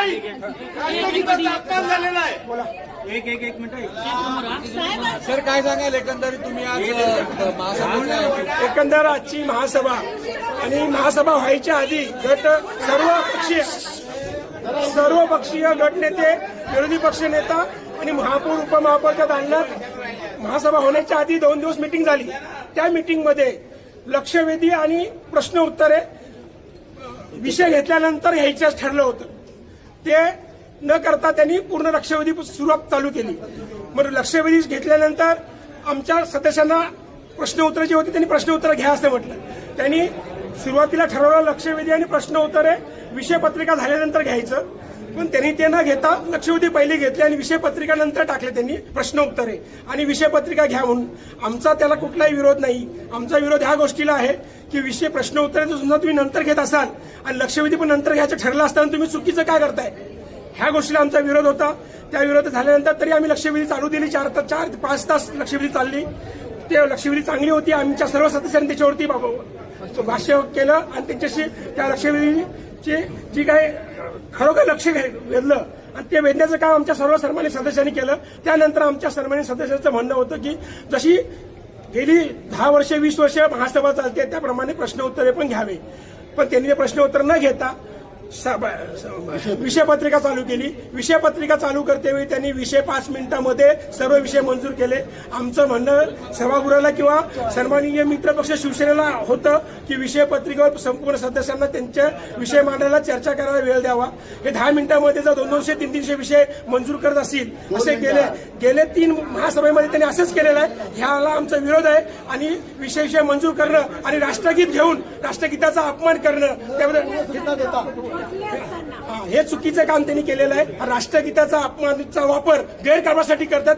नाही, राष्ट्रगीताचा अपमान झालेला आहे. बोला. एक मिनिट. सर काय सांगाल एकंदरीत तुम्ही आज महासभा एकंदर आजची महासभा आणि महासभा व्हायच्या आधी गट सर्व पक्षीय गटनेते, विरोधी पक्षनेता आणि महापौर उपमहापौरच्या दालनात महासभा होण्याच्या आधी 2 दिवस मीटिंग झाली. त्या मीटिंगमध्ये लक्षवेधी आणि प्रश्न उत्तरे विषय घेतल्यानंतर घ्यायचंच ठरलं होतं. ते न करता त्यांनी पूर्ण लक्षवेधी सुरुवात चालू केली. मग लक्षवेधी घेतल्यानंतर आमच्या सदस्यांना प्रश्न उत्तरे जी होती त्यांनी प्रश्न उत्तर घ्या असं म्हटलं. त्यांनी सुरुवातीला ठरवलं लक्षवेधी आणि प्रश्न उत्तरे विषय पत्रिका झाल्यानंतर घ्यायचं, पण त्यांनी ते न घेता लक्षवेधी पहिले घेतले आणि विषय पत्रिका नंतर टाकले त्यांनी प्रश्न उत्तरे आणि विषय पत्रिका घ्या म्हणून. आमचा त्याला कुठलाही विरोध नाही. आमचा विरोध ह्या गोष्टीला आहे की विषय प्रश्न उत्तरेचं सुद्धा तुम्ही नंतर घेत असाल आणि लक्षवेधी पण नंतर घ्यायचं ठरलं असताना तुम्ही चुकीचं काय करताय, ह्या गोष्टीला आमचा विरोध होता. त्या विरोध झाल्यानंतर तरी आम्ही लक्षवेधी चालू दिली. 4 ते 5 तास लक्षवेधी चालली. ते लक्षवेधी चांगली होती. आमच्या सर्व सदस्यांनी त्याच्यावरती भाष्य केलं आणि त्यांच्याशी त्या लक्षवेधीची जी काय खरोखर लक्ष वेधलं आणि ते वेधण्याचं काम आमच्या सर्व सन्मानित सदस्यांनी केलं. त्यानंतर आमच्या सन्मानित सदस्यांचं म्हणणं होतं की जशी गेली 10 वर्ष 20 वर्ष महासभा चालते त्याप्रमाणे प्रश्न उत्तरे पण घ्यावे. पण त्यांनी ते प्रश्न उत्तर न घेता विषय पत्रिका चालू केली. विषय पत्रिका चालू करतेवेळी त्यांनी विषय 5 मिनिटांमध्ये सर्व विषय मंजूर केले. आमचं म्हणणं सभागृहाला किंवा सन्माननीय मित्रपक्ष शिवसेनेला होतं की विषय पत्रिकेवर संपूर्ण सदस्यांना त्यांचे विषय मांडायला चर्चा करायला वेळ द्यावा. हे 10 मिनिटांमध्ये जर 200, 300 विषय मंजूर करत असतील असे गेले 3 महासभेमध्ये त्यांनी असंच केलेलं आहे. ह्याला आमचा विरोध आहे आणि विषय मंजूर करणं आणि राष्ट्रगीत घेऊन राष्ट्रगीताचा अपमान करणं त्याबद्दल हे चुकीचं काम त्यांनी केलेलं आहे. राष्ट्रगीताचा अपमानाचा वापर गैरकारभारासाठी करतात.